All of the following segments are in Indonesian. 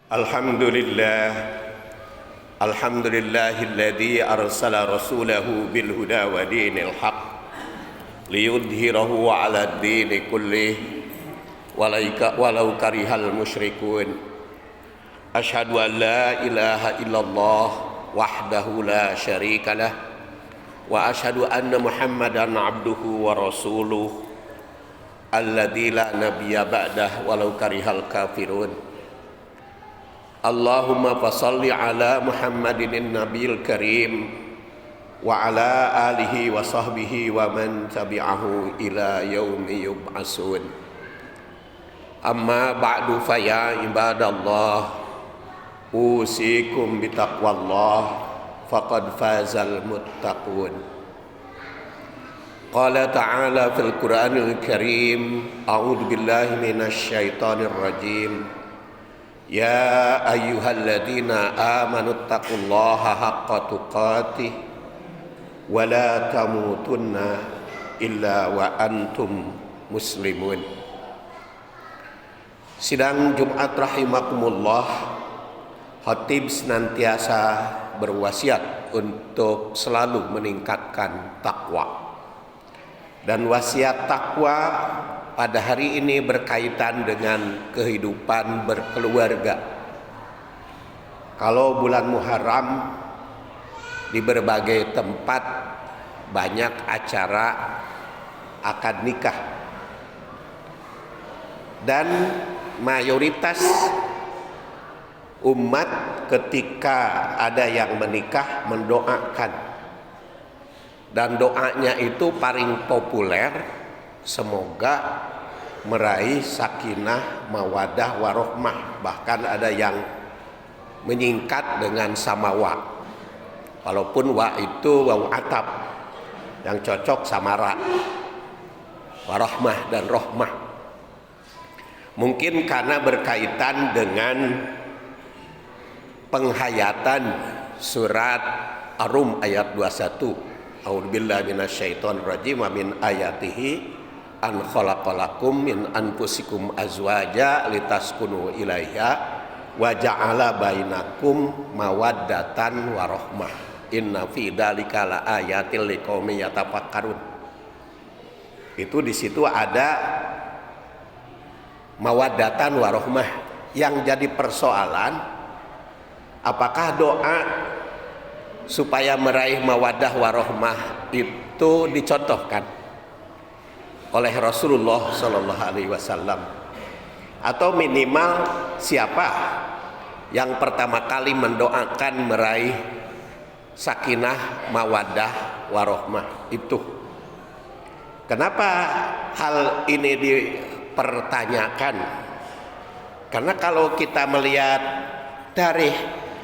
Alhamdulillah, alhamdulillahilladzi arsala rasulahu bil huda wa dinil haq liyudhhirahu 'ala ad-dini kullih walau karihal musyrikun. Asyhadu an la ilaha illallah wahdahu la syarikalah wa asyhadu anna Muhammadan 'abduhu wa rasuluh alladzi la nabiyya ba'dah walau karihal kafirun. Allahumma fasalli ala Muhammadin nabiyil karim wa ala alihi wa sahbihi wa man tabi'ahu ila yaumi yub'asun. Amma ba'du fa ya ibadallah, usikum bitaqwallah faqad fazal muttaqun. Qala ta'ala fil Qur'anil karim, a'udzu billahi minasy syaithanir rajim. Ya ayyuhalladzina amanu taqullaha haqqa tuqatih wa la tamutunna illa wa antum muslimun. Sidang Jumat rahimakumullah, khatib senantiasa berwasiat untuk selalu meningkatkan takwa. Dan wasiat takwa pada hari ini berkaitan dengan kehidupan berkeluarga. Kalau bulan Muharram di berbagai tempat banyak acara akad nikah, dan mayoritas umat ketika ada yang menikah mendoakan, dan doanya itu paling populer, semoga meraih sakinah, mawadah, warohmah. Bahkan ada yang menyingkat dengan samawa, walaupun wa itu waw atap, yang cocok samara, warohmah dan rohmah. Mungkin karena berkaitan dengan penghayatan surat Ar-Rum ayat 21. A'udzubillahi minasyaitonir rajim, wa min ayatihi an khalaqalakum min anfusikum azwaja litaskunu ilaiha wa ja'ala bainakum mawaddatan wa rahmah inna fi dzalika laayatil liqaumin yatafakkarun. Itu di situ ada mawaddatan wa rahmah. Yang jadi persoalan, apakah doa supaya meraih mawaddah warahmah itu dicontohkan oleh Rasulullah Sallallahu Alaihi Wasallam, atau minimal siapa yang pertama kali mendoakan meraih sakinah, mawaddah, warahmah itu? Kenapa hal ini dipertanyakan? Karena kalau kita melihat dari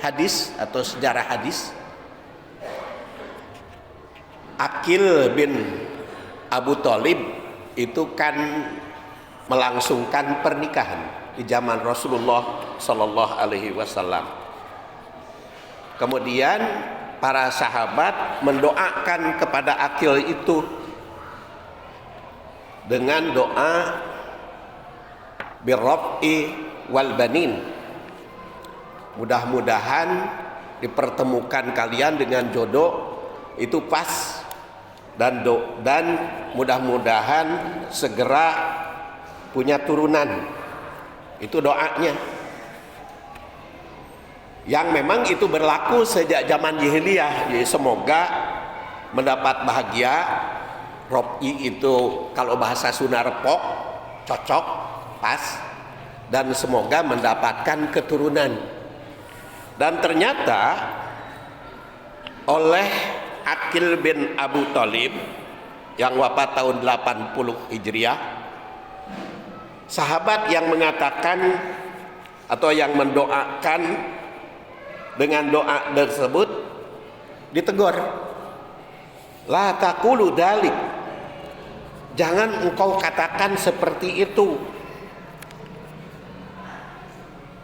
hadis atau sejarah hadis, Aqil bin Abu Thalib itu kan melangsungkan pernikahan di zaman Rasulullah Sallallahu Alaihi Wasallam. Kemudian para sahabat mendoakan kepada Aqil itu dengan doa birraf'i wal banin, mudah-mudahan dipertemukan kalian dengan jodoh itu pas, dan mudah-mudahan segera punya turunan. Itu doanya yang memang itu berlaku sejak zaman jahiliyah. Jadi semoga mendapat bahagia. Robi itu kalau bahasa Sunda repok, cocok, pas, dan semoga mendapatkan keturunan. Dan ternyata oleh Aqil bin Abu Thalib yang wafat tahun 80 Hijriah, sahabat yang mengatakan atau yang mendoakan dengan doa tersebut ditegur, la taqulu dalik, jangan engkau katakan seperti itu.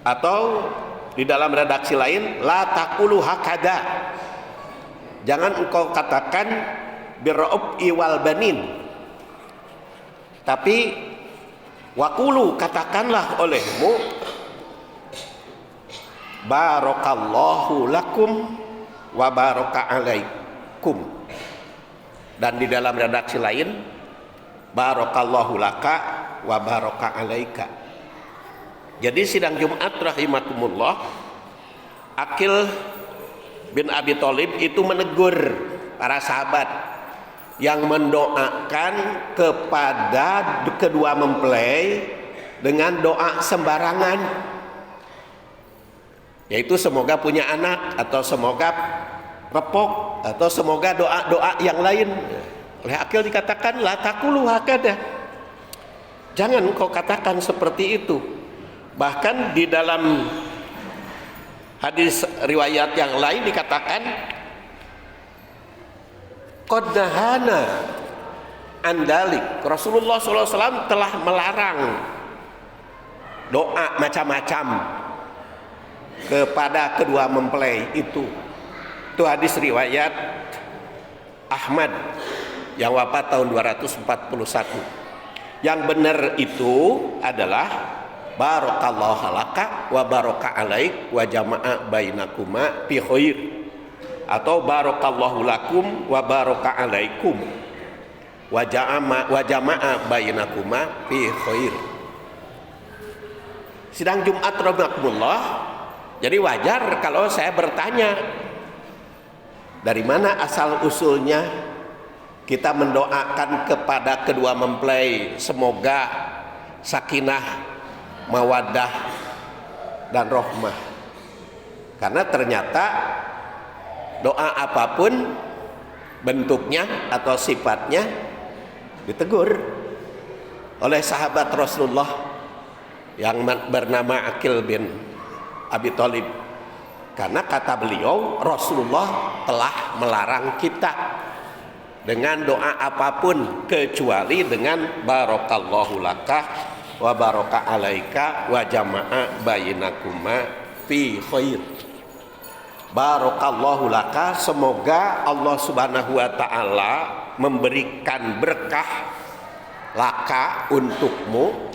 Atau di dalam redaksi lain, la taqulu hakada, jangan engkau katakan birra'ub'i wal banin, tapi waqulu, katakanlah olehmu barakallahu lakum wa baraka alaikum. Dan di dalam redaksi lain barakallahu laka wa baraka alaika. Jadi sidang Jumat rahimakumullah, Aqil bin Abi Thalib itu menegur para sahabat yang mendoakan kepada kedua mempelai dengan doa sembarangan, yaitu semoga punya anak, atau semoga repok, atau semoga doa-doa yang lain. Oleh Aqil dikatakan la taqulu hakada, jangan kau katakan seperti itu. Bahkan di dalam hadis riwayat yang lain dikatakan qad nahana andalik, Rasulullah SAW telah melarang doa macam-macam kepada kedua mempelai itu. Itu hadis riwayat Ahmad yang wafat tahun 241. Yang benar itu adalah barakallahu laka wa baraka alaik wa jama'a bainakuma fi khair, atau barakallahu lakum wa baraka alaikum wa jama'a bainakuma fi khair. Sidang Jumat rahimakumullah, jadi wajar kalau saya bertanya, dari mana asal usulnya kita mendoakan kepada kedua mempelai semoga sakinah, mawaddah, dan rahmah? Karena ternyata doa apapun bentuknya atau sifatnya ditegur oleh sahabat Rasulullah yang bernama Aqil bin Abi Thalib, karena kata beliau Rasulullah telah melarang kita dengan doa apapun kecuali dengan barakallahu laka wa baraka alaika wa jama'a bainakuma fi khair. Barakallahu laka, semoga Allah Subhanahu wa taala memberikan berkah laka untukmu,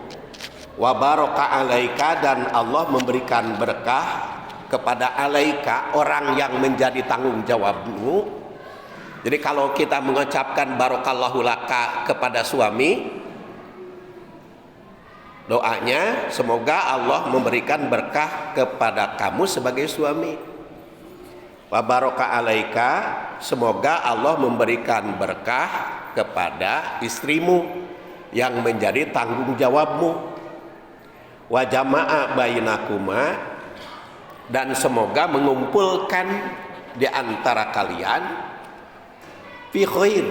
wa baraka alaika, dan Allah memberikan berkah kepada alaika, orang yang menjadi tanggung jawabmu. Jadi kalau kita mengucapkan barakallahu laka kepada suami, doanya semoga Allah memberikan berkah kepada kamu sebagai suami. Wa baraka alaika, semoga Allah memberikan berkah kepada istrimu yang menjadi tanggung jawabmu. Wa jama'a bainakuma, dan semoga mengumpulkan di antara kalian fi khair,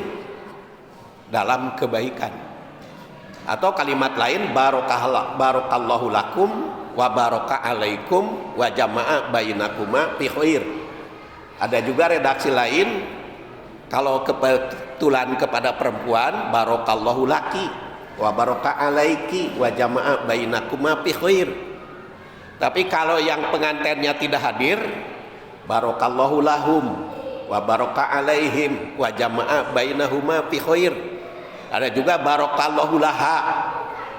dalam kebaikan. Atau kalimat lain barakallahu lakum wa baraka alaikum wa jama'a bainakuma fi khair. Ada juga redaksi lain, kalau kebetulan kepada perempuan barakallahu laki wa baraka alaiki wa jama'a bainakuma fi khair. Tapi kalau yang pengantinnya tidak hadir, barakallahu lahum wa baraka alaihim wa jama'a bainahuma fi khair. Ada juga barakallahu laha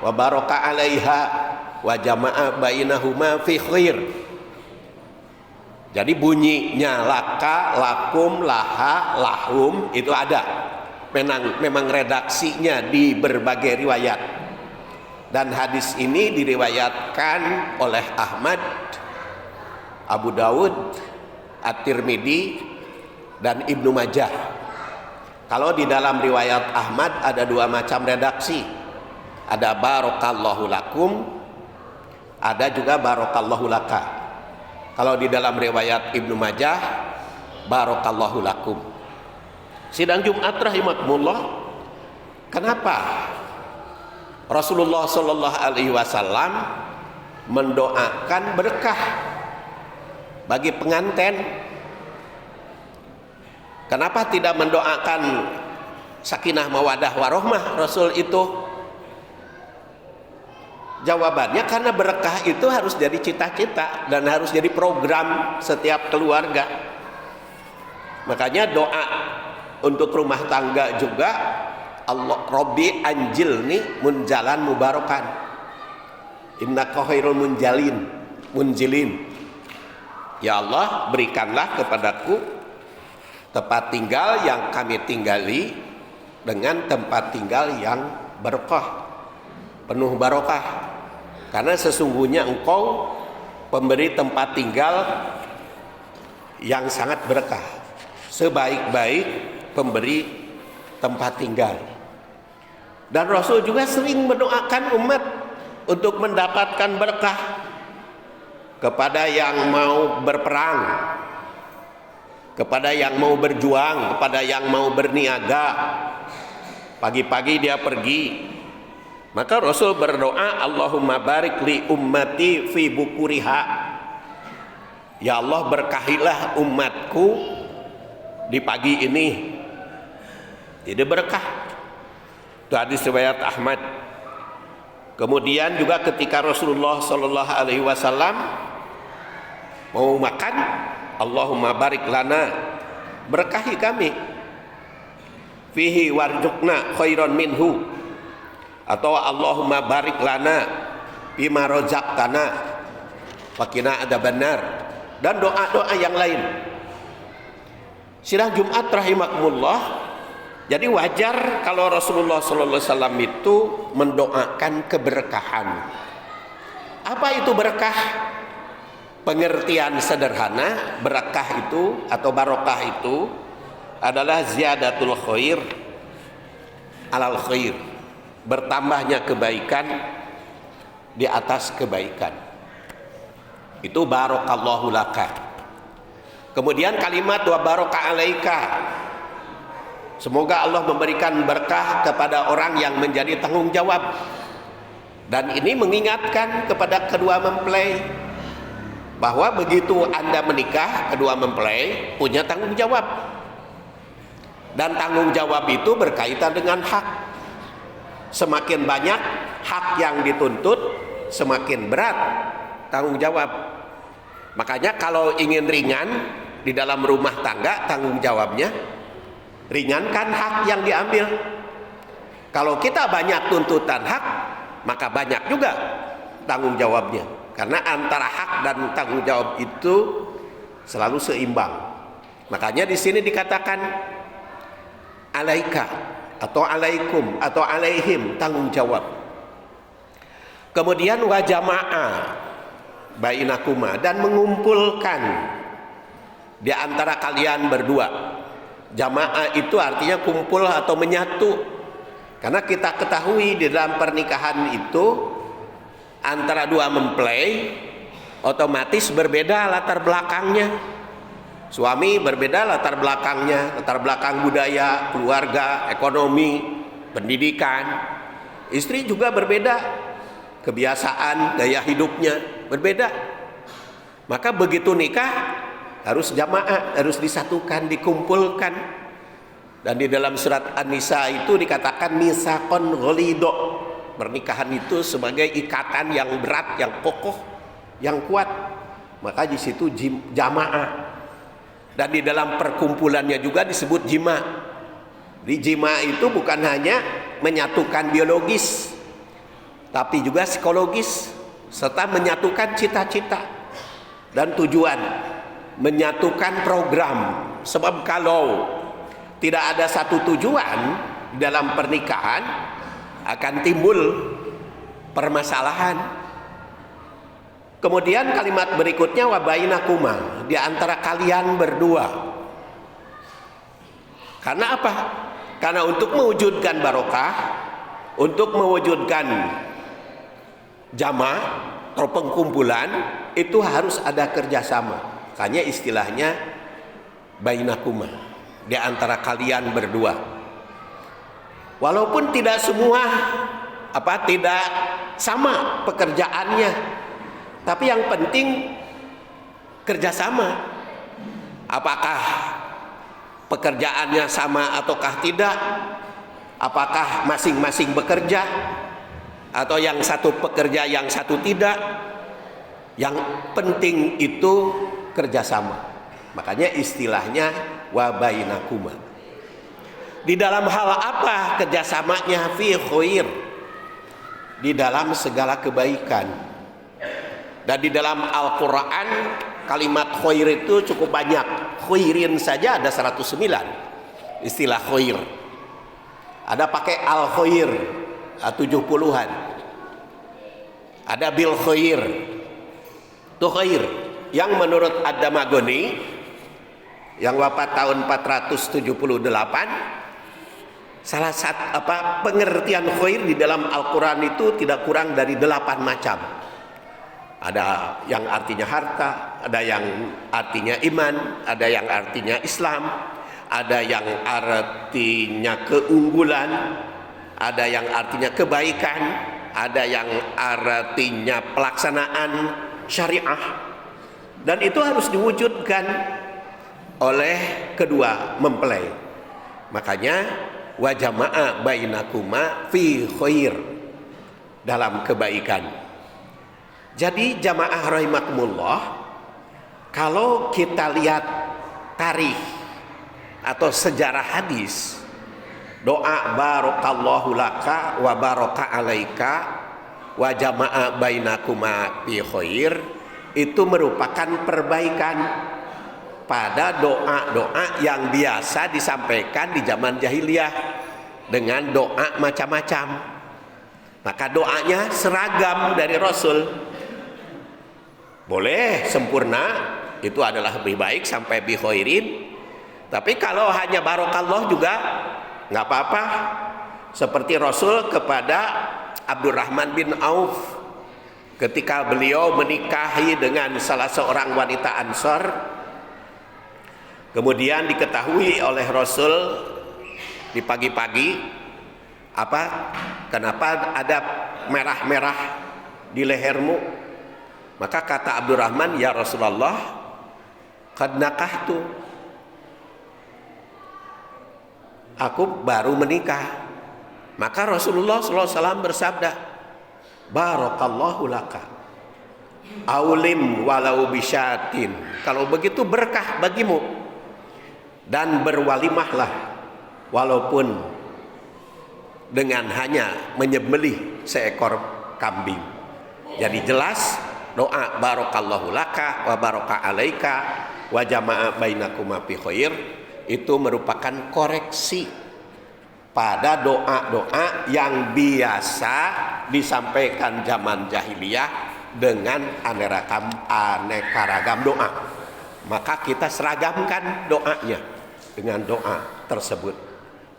wa baraka alaiha wa jama'a bainahuma fi khair. Jadi bunyinya laka, lakum, laha, lahum itu ada. Memang redaksinya di berbagai riwayat. Dan hadis ini diriwayatkan oleh Ahmad, Abu Dawud, At-Tirmidzi, dan Ibnu Majah. Kalau di dalam riwayat Ahmad ada dua macam redaksi, ada barakallahu lakum, ada juga barakallahu laka. Kalau di dalam riwayat Ibnu Majah barakallahu lakum. Sidang Jumat rahimakumullah, kenapa Rasulullah Shallallahu Alaihi Wasallam mendoakan berkah bagi pengantin? Kenapa tidak mendoakan sakinah mawadah warohmah Rasul itu? Jawabannya karena berkah itu harus jadi cita-cita dan harus jadi program setiap keluarga. Makanya doa untuk rumah tangga juga, Allah Robbi anjilni munjalan mubarakan, innaka khairul munjilin. Ya Allah, berikanlah kepadaku tempat tinggal yang kami tinggali dengan tempat tinggal yang barokah, penuh barokah. Karena sesungguhnya Engkau pemberi tempat tinggal yang sangat berkah, sebaik-baik pemberi tempat tinggal. Dan Rasul juga sering mendoakan umat untuk mendapatkan berkah, kepada yang mau berperang, kepada yang mau berjuang, kepada yang mau berniaga. Pagi-pagi dia pergi, maka Rasul berdoa, Allahumma barik li ummati fi bukuriha. Ya Allah, berkahilah umatku di pagi ini. Jadi berkah. Itu hadis riwayat Ahmad. Kemudian juga ketika Rasulullah Shallallahu Alaihi Wasallam mau makan, Allahumma barik lana, berkahi kami, fihi warzuqna khairan minhu, atau Allahumma barik lana bima razaqtana waqina adzabannar, dan doa-doa yang lain. Sidang Jumat rahimakumullah. Jadi wajar kalau Rasulullah SAW itu mendoakan keberkahan. Apa itu berkah? Pengertian sederhana, berkah itu atau barokah itu adalah ziyadatul khair alal khair, bertambahnya kebaikan di atas kebaikan. Itu barokallahu laka. Kemudian kalimat wa baraka alaika, semoga Allah memberikan berkah kepada orang yang menjadi tanggung jawab. Dan ini mengingatkan kepada kedua mempelai bahwa begitu Anda menikah, kedua mempelai punya tanggung jawab. Dan tanggung jawab itu berkaitan dengan hak. Semakin banyak hak yang dituntut, semakin berat tanggung jawab. Makanya kalau ingin ringan di dalam rumah tangga tanggung jawabnya, ringankan hak yang diambil. Kalau kita banyak tuntutan hak, maka banyak juga tanggung jawabnya. Karena antara hak dan tanggung jawab itu selalu seimbang. Makanya di sini dikatakan alaika atau alaikum atau alaihim, tanggung jawab. Kemudian wa jama'a bainakuma, dan mengumpulkan di antara kalian berdua. Jamaah itu artinya kumpul atau menyatu. Karena kita ketahui di dalam pernikahan itu antara dua mempelai otomatis berbeda latar belakangnya. Suami berbeda latar belakangnya, latar belakang budaya, keluarga, ekonomi, pendidikan. Istri juga berbeda, kebiasaan, gaya hidupnya berbeda. Maka begitu nikah harus jamaah, harus disatukan, dikumpulkan. Dan di dalam surat An-Nisa itu dikatakan misaqon ghalidho. Pernikahan itu sebagai ikatan yang berat, yang kokoh, yang kuat. Maka di situ jamaah. Dan di dalam perkumpulannya juga disebut jima. Di jima itu bukan hanya menyatukan biologis, tapi juga psikologis, serta menyatukan cita-cita dan tujuan, menyatukan program. Sebab kalau tidak ada satu tujuan dalam pernikahan, akan timbul permasalahan. Kemudian kalimat berikutnya wa bainakuma, di antara kalian berdua. Karena apa? Karena untuk mewujudkan barokah, untuk mewujudkan jamaah atau pengkumpulan, itu harus ada kerjasama. Makanya istilahnya bainakuma, di antara kalian berdua. Walaupun tidak semua tidak sama pekerjaannya, tapi yang penting kerjasama. Apakah pekerjaannya sama ataukah tidak? Apakah masing-masing bekerja? Atau yang satu bekerja, yang satu tidak? Yang penting itu kerjasama. Makanya istilahnya wa bainakuma. Di dalam hal apa kerjasamanya? Fi khair, di dalam segala kebaikan. Dan di dalam Al-Quran kalimat khair itu cukup banyak. Khairin saja ada 109 istilah khair. Ada pakai al khair 70-an. Ada bil khair. Itu khair yang menurut Ad-Damagoni yang wafat tahun 478, salah satu pengertian khair di dalam Al-Quran itu tidak kurang dari 8 macam. Ada yang artinya harta, ada yang artinya iman, ada yang artinya Islam, ada yang artinya keunggulan, ada yang artinya kebaikan, ada yang artinya pelaksanaan syariah. Dan itu harus diwujudkan oleh kedua mempelai. Makanya wa jama'a bainakuma fi khair, dalam kebaikan. Jadi jamaah rahimakumullah, kalau kita lihat tarikh atau sejarah hadis, doa barakallahu laka wa baraka alaika wa jama'a bainakuma fi khair itu merupakan perbaikan pada doa-doa yang biasa disampaikan di zaman jahiliyah dengan doa macam-macam. Maka doanya seragam dari Rasul. Boleh sempurna, itu adalah lebih baik sampai bi khairin. Tapi kalau hanya barokallah juga nggak apa-apa. Seperti Rasul kepada Abdurrahman bin Auf ketika beliau menikahi dengan salah seorang wanita Ansor. Kemudian diketahui oleh Rasul di pagi-pagi, kenapa ada merah-merah di lehermu? Maka kata Abdurrahman, ya Rasulullah, qad nakahtu, aku baru menikah. Maka Rasulullah SAW bersabda, barakallahu laka, aulim walau bisyatin. Kalau begitu berkah bagimu, dan berwalimahlah walaupun dengan hanya menyembelih seekor kambing. Jadi jelas doa barakallahu laka wa baraka alaika wa jama'a bainakuma fi khair itu merupakan koreksi pada doa-doa yang biasa disampaikan zaman jahiliyah dengan aneka ragam doa. Maka kita seragamkan doanya dengan doa tersebut.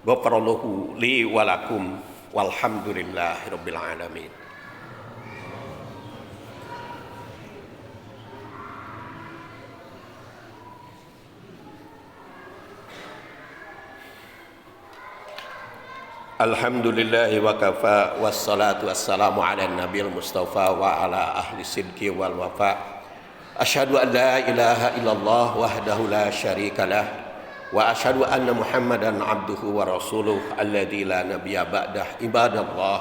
Ghafarallahu li walakum walhamdulillahirabbil alamin. Alhamdulillahi wa kafa wassalatu wassalamu ala nabiyil mustafa wa ala ahli sidqi wal wafa. Asyhadu an la ilaha illallah wahdahu la syarikalah wa asyhadu anna Muhammadan abduhu wa rasuluh alladzi la nabiyya ba'dah. Ibadallah,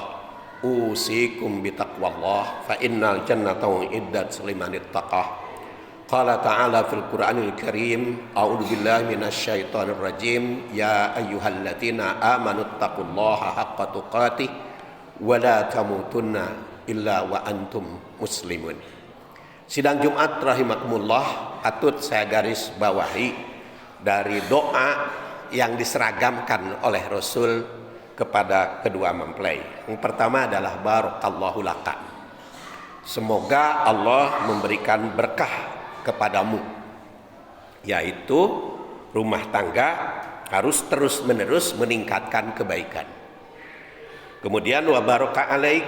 usikum bitaqwallah fa innal jannata uiddat liman ittaqah. Qala ta'ala fil Qur'anil Karim, a'udzu billahi minasy syaithanir rajim, ya ayyuhalladzina amanu taqullaha haqqa tuqatih wa la tamutunna illa wa antum muslimun. Sidang Jumat rahimakumullah, patut saya garis bawahi dari doa yang diseragamkan oleh Rasul kepada kedua mempelai. Yang pertama adalah barakallahu laka. Semoga Allah memberikan berkah kepadamu, yaitu rumah tangga harus terus-menerus meningkatkan kebaikan. Kemudian wa baraka alaik,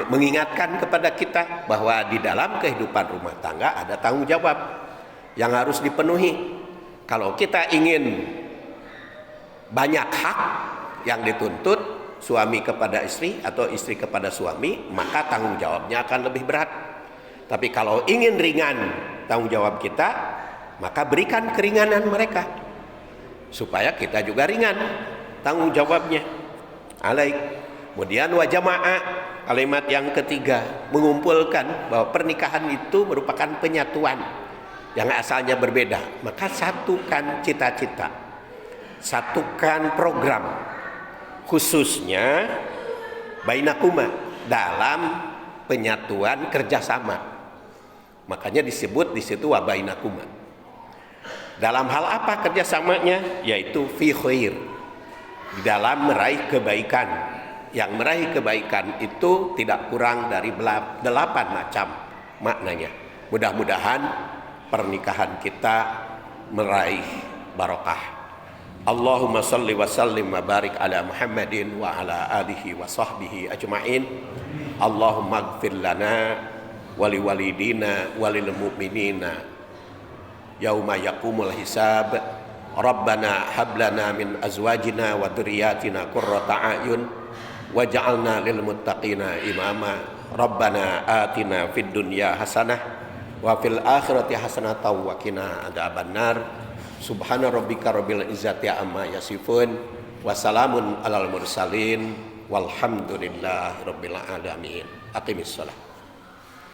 mengingatkan kepada kita bahwa di dalam kehidupan rumah tangga ada tanggung jawab yang harus dipenuhi. Kalau kita ingin banyak hak yang dituntut suami kepada istri atau istri kepada suami, maka tanggung jawabnya akan lebih berat. Tapi kalau ingin ringan tanggung jawab kita, maka berikan keringanan mereka supaya kita juga ringan tanggung jawabnya. Alaik. Kemudian wa jama'a, kalimat yang ketiga, mengumpulkan bahwa pernikahan itu merupakan penyatuan yang asalnya berbeda. Maka satukan cita-cita, satukan program, khususnya bainakuma dalam penyatuan kerjasama. Makanya disebut di situ wa bainakuma. Dalam hal apa kerjasamanya? Yaitu fi khair, di dalam meraih kebaikan. Yang meraih kebaikan itu tidak kurang dari 8 macam maknanya. Mudah-mudahan pernikahan kita meraih barokah. Allahumma salli wa sallim wa barik ala Muhammadin wa ala alihi wa sahbihi ajma'in. Allahumma gfir lana wa liwalidina wa lil mu'minina yauma yaqumul hisab. Rabbana hab lana min azwajina wa dhurriyyatina qurrata a'yun waj'alna lil muttaqina imama. Rabbana atina fid dunya hasanah wa fil akhirati hasanah wa qina adzabannar. Subhana rabbika rabbil izzati amma yasifun wa salamun alal mursalin walhamdulillahi rabbil alamin. Aqimissalah.